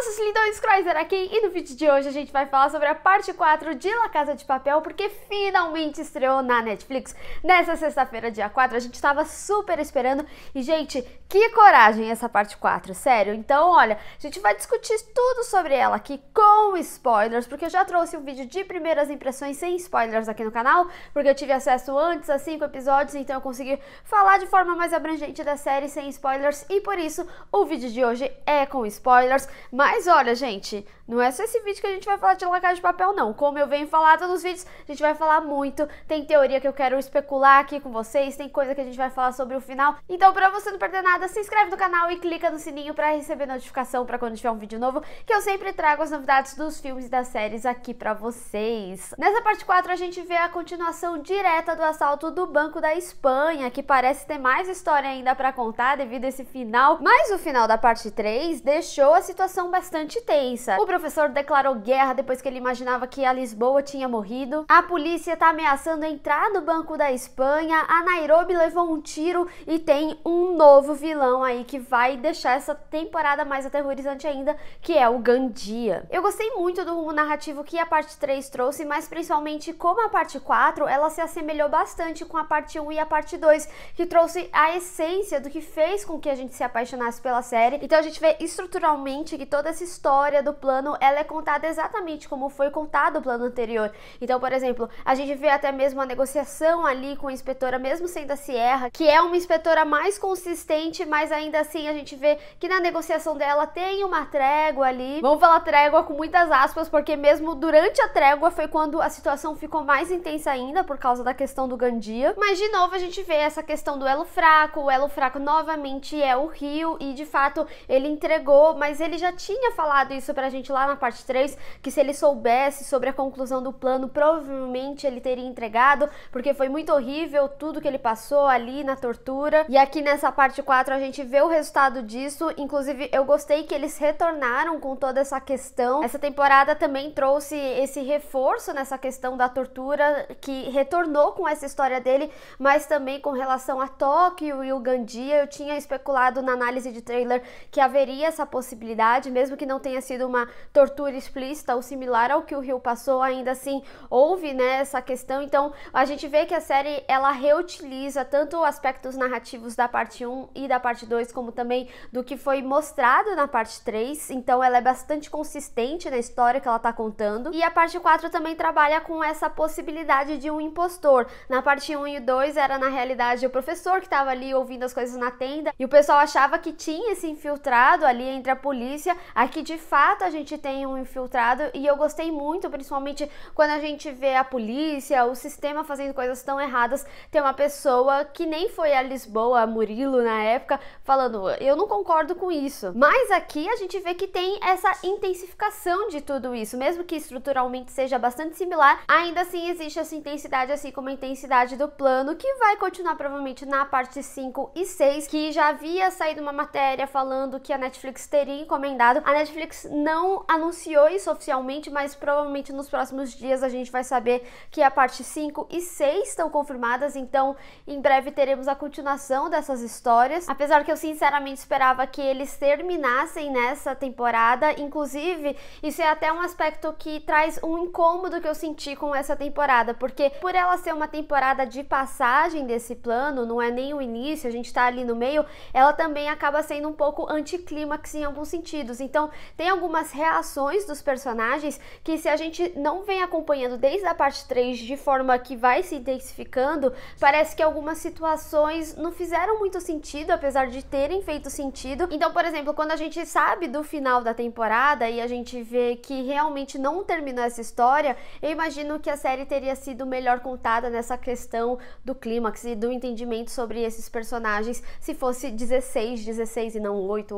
seus lindões, Chrysler aqui, e no vídeo de hoje a gente vai falar sobre a parte 4 de La Casa de Papel, porque finalmente estreou na Netflix nessa sexta-feira, dia 4, a gente tava super esperando, e gente, que coragem essa parte 4, sério. Então olha, a gente vai discutir tudo sobre ela aqui com spoilers, porque eu já trouxe um vídeo de primeiras impressões sem spoilers aqui no canal, porque eu tive acesso antes a 5 episódios, então eu consegui falar de forma mais abrangente da série sem spoilers, e por isso o vídeo de hoje é com spoilers. Mas olha, gente, não é só esse vídeo que a gente vai falar de La Casa de Papel, não. Como eu venho falando nos vídeos, a gente vai falar muito. Tem teoria que eu quero especular aqui com vocês, tem coisa que a gente vai falar sobre o final. Então, pra você não perder nada, se inscreve no canal e clica no sininho pra receber notificação pra quando tiver um vídeo novo, que eu sempre trago as novidades dos filmes e das séries aqui pra vocês. Nessa parte 4, a gente vê a continuação direta do assalto do Banco da Espanha, que parece ter mais história ainda pra contar devido a esse final. Mas o final da parte 3 deixou a situação bastante tensa. O professor declarou guerra depois que ele imaginava que a Lisboa tinha morrido. A polícia tá ameaçando entrar no Banco da Espanha. A Nairobi levou um tiro e tem um novo vilão aí que vai deixar essa temporada mais aterrorizante ainda, que é o Gandia. Eu gostei muito do rumo narrativo que a parte 3 trouxe, mas principalmente como a parte 4, ela se assemelhou bastante com a parte 1 e a parte 2, que trouxe a essência do que fez com que a gente se apaixonasse pela série. Então a gente vê estruturalmente que toda essa história do plano, ela é contada exatamente como foi contado o plano anterior. Então, por exemplo, a gente vê até mesmo a negociação ali com a inspetora, mesmo sendo a Sierra, que é uma inspetora mais consistente, mas ainda assim a gente vê que na negociação dela tem uma trégua ali. Vamos falar trégua com muitas aspas, porque mesmo durante a trégua foi quando a situação ficou mais intensa ainda, por causa da questão do Gandia. Mas de novo a gente vê essa questão do elo fraco. O elo fraco novamente é o Rio, e de fato ele entregou, mas ele já tinha falado isso pra gente lá na parte 3, que se ele soubesse sobre a conclusão do plano, provavelmente ele teria entregado, porque foi muito horrível tudo que ele passou ali na tortura. E aqui nessa parte 4 a gente vê o resultado disso. Inclusive eu gostei que eles retornaram com toda essa questão. Essa temporada também trouxe esse reforço nessa questão da tortura, que retornou com essa história dele, mas também com relação a Tóquio e o Gandia. Eu tinha especulado na análise de trailer que haveria essa possibilidade, mesmo que não tenha sido uma tortura explícita ou similar ao que o Rio passou, ainda assim houve, né, essa questão. Então a gente vê que a série, ela reutiliza tanto aspectos narrativos da parte 1 e da parte 2, como também do que foi mostrado na parte 3, então ela é bastante consistente na história que ela tá contando. E a parte 4 também trabalha com essa possibilidade de um impostor. Na parte 1 e 2 era na realidade o professor que tava ali ouvindo as coisas na tenda, e o pessoal achava que tinha esse infiltrado ali entre a polícia. Aqui de fato a gente tem um infiltrado, e eu gostei muito, principalmente quando a gente vê a polícia, o sistema fazendo coisas tão erradas, tem uma pessoa que nem foi a Lisboa, a Murilo na época, falando, eu não concordo com isso. Mas aqui a gente vê que tem essa intensificação de tudo isso, mesmo que estruturalmente seja bastante similar, ainda assim existe essa intensidade, assim como a intensidade do plano, que vai continuar provavelmente na parte 5 e 6, que já havia saído uma matéria falando que a Netflix teria encomendado. A Netflix não anunciou isso oficialmente, mas provavelmente nos próximos dias a gente vai saber que a parte 5 e 6 estão confirmadas, então em breve teremos a continuação dessas histórias, apesar que eu sinceramente esperava que eles terminassem nessa temporada. Inclusive, isso é até um aspecto que traz um incômodo que eu senti com essa temporada, porque por ela ser uma temporada de passagem desse plano, não é nem o início, a gente tá ali no meio, ela também acaba sendo um pouco anticlímax em alguns sentidos. Então tem algumas reações dos personagens que, se a gente não vem acompanhando desde a parte 3 de forma que vai se intensificando, parece que algumas situações não fizeram muito sentido, apesar de terem feito sentido. Então, por exemplo, quando a gente sabe do final da temporada e a gente vê que realmente não terminou essa história, eu imagino que a série teria sido melhor contada nessa questão do clímax e do entendimento sobre esses personagens se fosse 16 e não 8.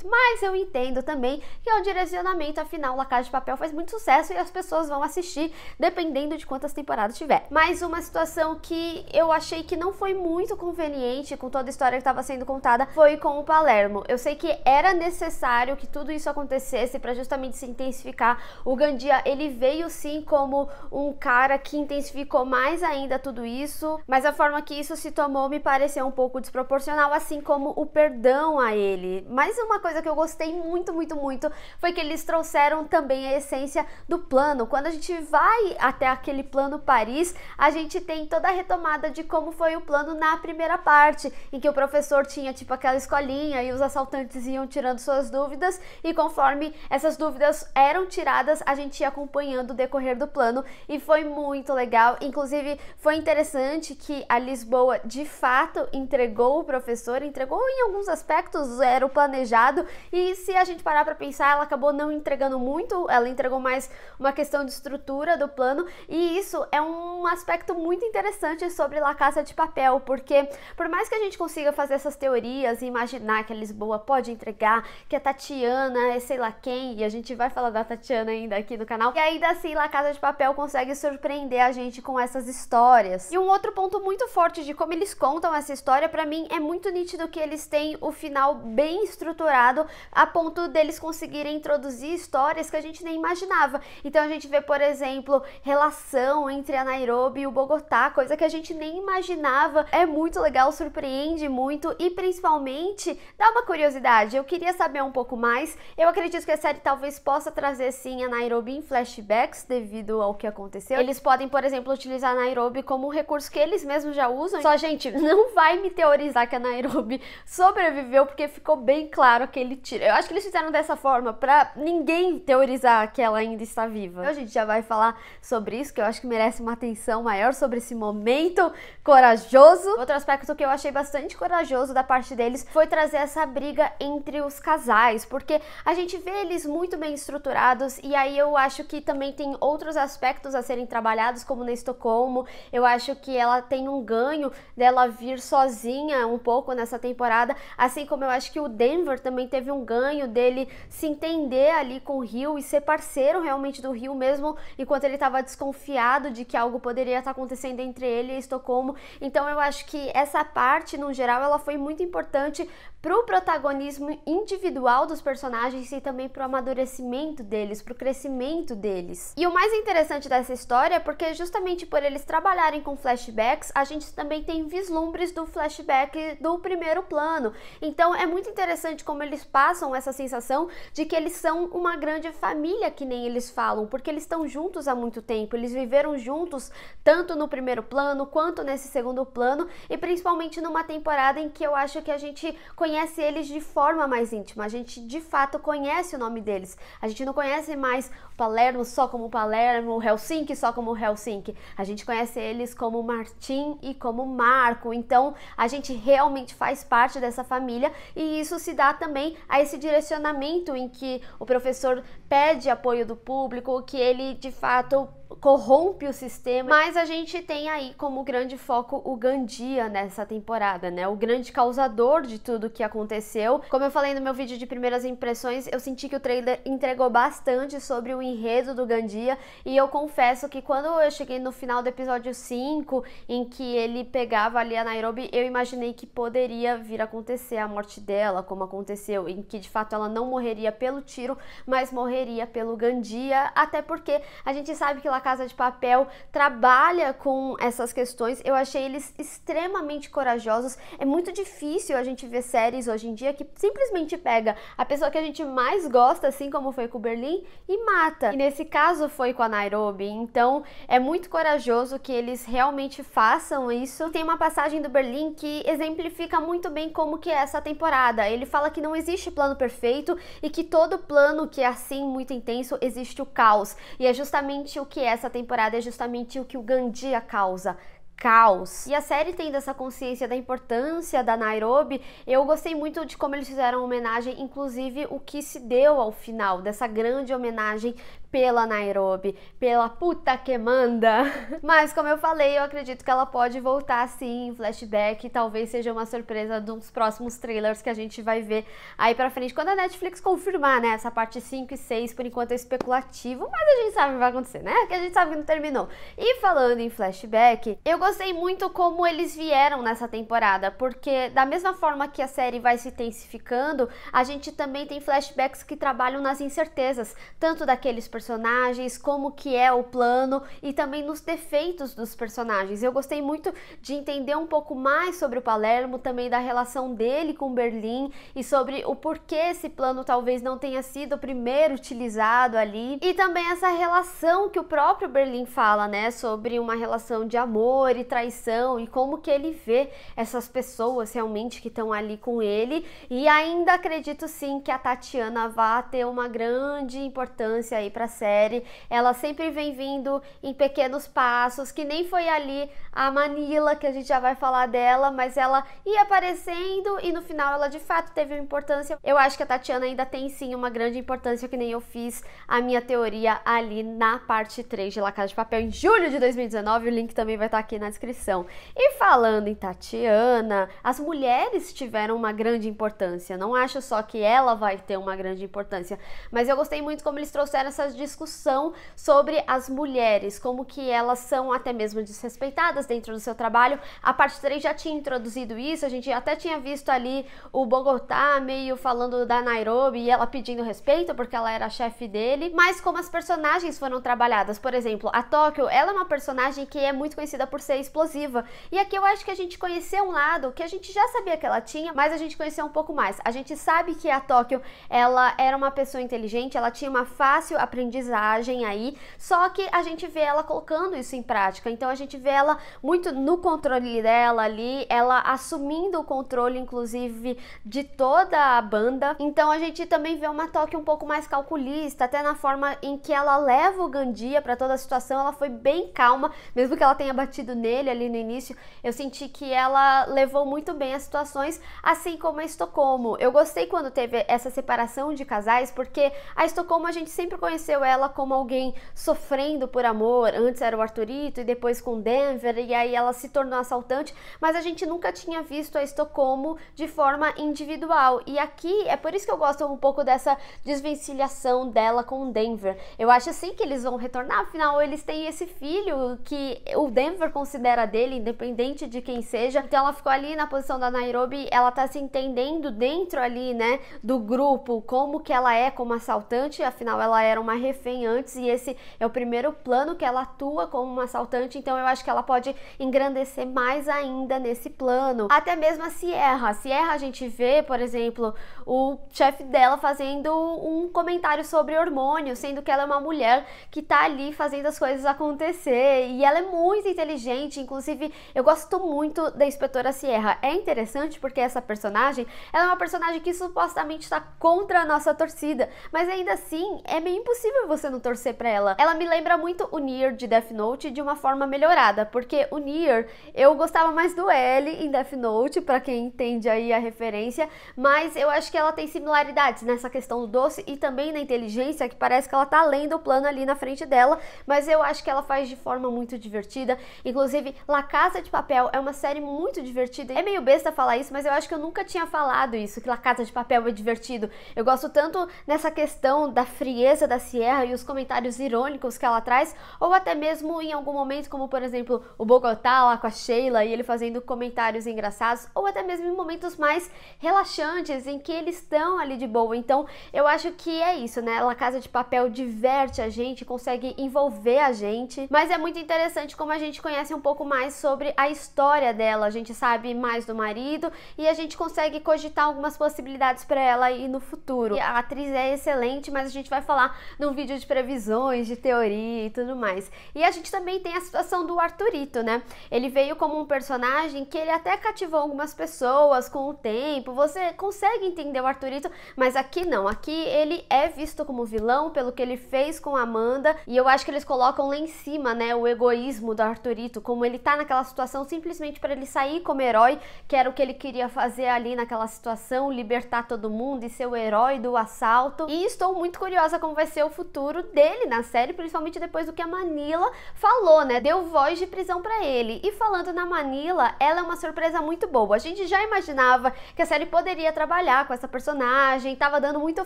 Mas eu entendo também que é o direcionamento, afinal La Casa de Papel faz muito sucesso e as pessoas vão assistir dependendo de quantas temporadas tiver. Mas uma situação que eu achei que não foi muito conveniente com toda a história que estava sendo contada foi com o Palermo. Eu sei que era necessário que tudo isso acontecesse para justamente se intensificar. O Gandia, ele veio sim como um cara que intensificou mais ainda tudo isso, mas a forma que isso se tomou me pareceu um pouco desproporcional, assim como o perdão a ele. Mas uma coisa que eu gostei muito muito, foi que eles trouxeram também a essência do plano. Quando a gente vai até aquele plano Paris, a gente tem toda a retomada de como foi o plano na primeira parte, em que o professor tinha tipo aquela escolinha e os assaltantes iam tirando suas dúvidas, e conforme essas dúvidas eram tiradas, a gente ia acompanhando o decorrer do plano, e foi muito legal. Inclusive foi interessante que a Lisboa de fato entregou o professor, entregou em alguns aspectos, era o planejado, e se a gente parar para pensar, ela acabou não entregando muito, ela entregou mais uma questão de estrutura do plano, e isso é um aspecto muito interessante sobre La Casa de Papel, porque por mais que a gente consiga fazer essas teorias e imaginar que a Lisboa pode entregar, que a Tatiana é sei lá quem, e a gente vai falar da Tatiana ainda aqui no canal, e ainda assim La Casa de Papel consegue surpreender a gente com essas histórias. E um outro ponto muito forte de como eles contam essa história, pra mim, é muito nítido que eles têm o final bem estruturado, a ponto deles conseguirem introduzir histórias que a gente nem imaginava. Então a gente vê, por exemplo, relação entre a Nairobi e o Bogotá, coisa que a gente nem imaginava. É muito legal, surpreende muito, e principalmente dá uma curiosidade. Eu queria saber um pouco mais. Eu acredito que a série talvez possa trazer sim a Nairobi em flashbacks devido ao que aconteceu. Eles podem, por exemplo, utilizar a Nairobi como um recurso que eles mesmos já usam. Só, gente, não vai me teorizar que a Nairobi sobreviveu, porque ficou bem claro aquele tiro. Eu acho que eles fizeram dessa forma pra ninguém teorizar que ela ainda está viva. Então, a gente já vai falar sobre isso, que eu acho que merece uma atenção maior sobre esse momento corajoso. Outro aspecto que eu achei bastante corajoso da parte deles foi trazer essa briga entre os casais, porque a gente vê eles muito bem estruturados, e aí eu acho que também tem outros aspectos a serem trabalhados, como na Estocolmo. Eu acho que ela tem um ganho dela vir sozinha um pouco nessa temporada, assim como eu acho que o Denver também teve um ganho dele se entender ali com o Rio e ser parceiro realmente do Rio, mesmo enquanto ele estava desconfiado de que algo poderia estar acontecendo entre ele e Estocolmo. Então eu acho que essa parte, no geral, ela foi muito importante pro protagonismo individual dos personagens e também pro amadurecimento deles, pro crescimento deles. E o mais interessante dessa história é porque justamente por eles trabalharem com flashbacks, a gente também tem vislumbres do flashback do primeiro plano. Então é muito interessante como eles passam essa sensação de que eles são uma grande família, que nem eles falam, porque eles estão juntos há muito tempo, eles viveram juntos tanto no primeiro plano quanto nesse segundo plano, e principalmente numa temporada em que eu acho que a gente conhece eles de forma mais íntima, a gente de fato conhece o nome deles, a gente não conhece mais o Palermo só como Palermo, o Helsinki só como Helsinki, a gente conhece eles como Martin e como Marco. Então a gente realmente faz parte dessa família, e isso se dá também a esse direcionamento em que o professor pede apoio do público, que ele de fato corrompe o sistema, mas a gente tem aí como grande foco o Gandia nessa temporada, né? O grande causador de tudo que aconteceu. Como eu falei no meu vídeo de primeiras impressões, eu senti que o trailer entregou bastante sobre o enredo do Gandia, e eu confesso que quando eu cheguei no final do episódio 5, em que ele pegava ali a Nairobi, eu imaginei que poderia vir a acontecer a morte dela, como aconteceu, em que de fato ela não morreria pelo tiro, mas morreria pelo Gandia, até porque a gente sabe que La Casa de Papel trabalha com essas questões. Eu achei eles extremamente corajosos. É muito difícil a gente ver séries hoje em dia que simplesmente pega a pessoa que a gente mais gosta, assim como foi com o Berlim, e mata. E nesse caso foi com a Nairobi. Então é muito corajoso que eles realmente façam isso. Tem uma passagem do Berlim que exemplifica muito bem como que é essa temporada. Ele fala que não existe plano perfeito e que todo plano que é assim muito intenso existe o caos. E é justamente o que essa temporada, é justamente o que o Gandia causa. Caos. E a série tendo essa consciência da importância da Nairobi, eu gostei muito de como eles fizeram homenagem, inclusive o que se deu ao final dessa grande homenagem pela Nairobi, pela puta que manda. Mas como eu falei, eu acredito que ela pode voltar sim em flashback, e talvez seja uma surpresa dos próximos trailers que a gente vai ver aí pra frente, quando a Netflix confirmar, né, essa parte 5 e 6, por enquanto é especulativo, mas a gente sabe o que vai acontecer, né, que a gente sabe que não terminou. E falando em flashback, eu gostei muito como eles vieram nessa temporada, porque da mesma forma que a série vai se intensificando, a gente também tem flashbacks que trabalham nas incertezas, tanto daqueles personagens, como que é o plano e também nos defeitos dos personagens. Eu gostei muito de entender um pouco mais sobre o Palermo, também da relação dele com Berlim e sobre o porquê esse plano talvez não tenha sido o primeiro utilizado ali, e também essa relação que o próprio Berlim fala, né, sobre uma relação de amor e traição e como que ele vê essas pessoas realmente que estão ali com ele. E ainda acredito sim que a Tatiana vai ter uma grande importância aí pra série. Ela sempre vem vindo em pequenos passos, que nem foi ali a Manila, que a gente já vai falar dela, mas ela ia aparecendo e no final ela de fato teve uma importância. Eu acho que a Tatiana ainda tem sim uma grande importância, que nem eu fiz a minha teoria ali na parte 3 de La Casa de Papel em julho de 2019, o link também vai estar aqui na descrição. E falando em Tatiana, as mulheres tiveram uma grande importância, não acho só que ela vai ter uma grande importância, mas eu gostei muito como eles trouxeram essa discussão sobre as mulheres, como que elas são até mesmo desrespeitadas dentro do seu trabalho. A parte 3 já tinha introduzido isso, a gente até tinha visto ali o Bogotá meio falando da Nairobi e ela pedindo respeito porque ela era a chefe dele, mas como as personagens foram trabalhadas, por exemplo, a Tóquio, ela é uma personagem que é muito conhecida por ser explosiva, e aqui eu acho que a gente conheceu um lado que a gente já sabia que ela tinha, mas a gente conheceu um pouco mais. A gente sabe que a Tóquio, ela era uma pessoa inteligente, ela tinha uma fácil aprendizagem aí, só que a gente vê ela colocando isso em prática, então a gente vê ela muito no controle dela ali, ela assumindo o controle inclusive de toda a banda. Então a gente também vê uma Tóquio um pouco mais calculista, até na forma em que ela leva o Gandia para toda a situação. Ela foi bem calma, mesmo que ela tenha batido nele ali no início, eu senti que ela levou muito bem as situações, assim como a Estocolmo. Eu gostei quando teve essa separação de casais, porque a Estocolmo a gente sempre conheceu ela como alguém sofrendo por amor, antes era o Arthurito e depois com Denver, e aí ela se tornou assaltante, mas a gente nunca tinha visto a Estocolmo de forma individual, e aqui é por isso que eu gosto um pouco dessa desvencilhação dela com o Denver. Eu acho assim que eles vão retornar, afinal eles têm esse filho que o Denver considera dele, independente de quem seja, então ela ficou ali na posição da Nairobi, ela tá se entendendo dentro ali, né, do grupo, como que ela é como assaltante, afinal ela era uma refém antes, e esse é o primeiro plano que ela atua como uma assaltante, então eu acho que ela pode engrandecer mais ainda nesse plano. Até mesmo a Sierra a gente vê, por exemplo, o chefe dela fazendo um comentário sobre hormônio, sendo que ela é uma mulher que tá ali fazendo as coisas acontecer, e ela é muito inteligente, inclusive eu gosto muito da inspetora Sierra. É interessante porque essa personagem, ela é uma personagem que supostamente está contra a nossa torcida, mas ainda assim é meio impossível você não torcer pra ela. Ela me lembra muito o Nier de Death Note de uma forma melhorada, porque o Nier, eu gostava mais do L em Death Note, pra quem entende aí a referência, mas eu acho que ela tem similaridades nessa questão do doce e também na inteligência, que parece que ela tá lendo o plano ali na frente dela, mas eu acho que ela faz de forma muito divertida. Inclusive, La Casa de Papel é uma série muito divertida. É meio besta falar isso, mas eu acho que eu nunca tinha falado isso, que La Casa de Papel é divertido. Eu gosto tanto nessa questão da frieza da Sierra e os comentários irônicos que ela traz, ou até mesmo em algum momento, como por exemplo, o Bogotá lá com a Sheila e ele fazendo comentários engraçados, ou até mesmo em momentos mais relaxantes, em que eles estão ali de boa. Então, eu acho que é isso, né? La Casa de Papel diverte a gente, consegue envolver a gente, mas é muito interessante como a gente conhece um pouco mais sobre a história dela, a gente sabe mais do marido e a gente consegue cogitar algumas possibilidades para ela aí no futuro. E a atriz é excelente, mas a gente vai falar num vídeo de previsões, de teoria e tudo mais. E a gente também tem a situação do Arthurito, né? Ele veio como um personagem que ele até cativou algumas pessoas com o tempo, você consegue entender o Arthurito, mas aqui não, aqui ele é visto como vilão pelo que ele fez com a Amanda, e eu acho que eles colocam lá em cima, né, o egoísmo do Arthurito, como ele tá naquela situação simplesmente para ele sair como herói, que era o que ele queria fazer ali naquela situação, libertar todo mundo e ser o herói do assalto. E estou muito curiosa como vai ser o futuro dele na série, principalmente depois do que a Manila falou, né, deu voz de prisão para ele. E falando na Manila, ela é uma surpresa muito boa. A gente já imaginava que a série poderia trabalhar com essa personagem, tava dando muito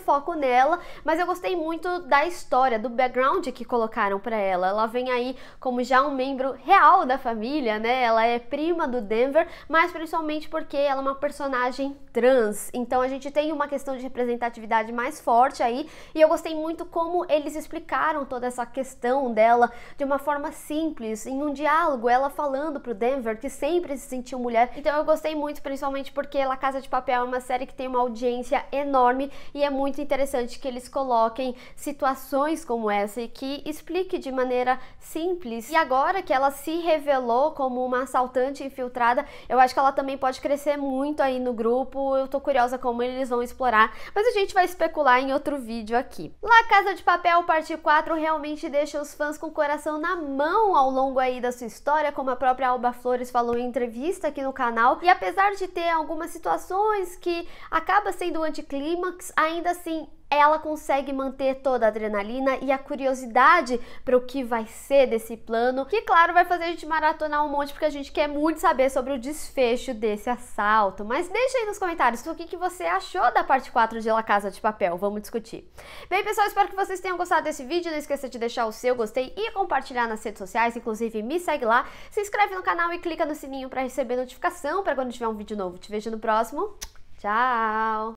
foco nela, mas eu gostei muito da história, do background que colocaram para ela. Ela vem aí como já um membro real da família, né? Ela é prima do Denver, mas principalmente porque ela é uma personagem trans. Então a gente tem uma questão de representatividade mais forte aí, e eu gostei muito como eles explicaram toda essa questão dela de uma forma simples, em um diálogo, ela falando pro Denver que sempre se sentiu mulher. Então eu gostei muito, principalmente porque La Casa de Papel é uma série que tem uma audiência enorme e é muito interessante que eles coloquem situações como essa e que explique de maneira simples. E agora que ela se revelou como uma assaltante infiltrada, eu acho que ela também pode crescer muito aí no grupo. Eu tô curiosa como eles vão explorar, mas a gente vai especular em outro vídeo aqui. La Casa de Papel parte 4 realmente deixa os fãs com o coração na mão ao longo aí da sua história, como a própria Alba Flores falou em entrevista aqui no canal. E apesar de ter algumas situações que acaba sendo anticlímax, ainda assim ela consegue manter toda a adrenalina e a curiosidade para o que vai ser desse plano, que claro vai fazer a gente maratonar um monte, porque a gente quer muito saber sobre o desfecho desse assalto. Mas deixa aí nos comentários o que você achou da parte 4 de La Casa de Papel, vamos discutir. Bem pessoal, espero que vocês tenham gostado desse vídeo, não esqueça de deixar o seu gostei e compartilhar nas redes sociais, inclusive me segue lá, se inscreve no canal e clica no sininho para receber notificação para quando tiver um vídeo novo. Te vejo no próximo, tchau!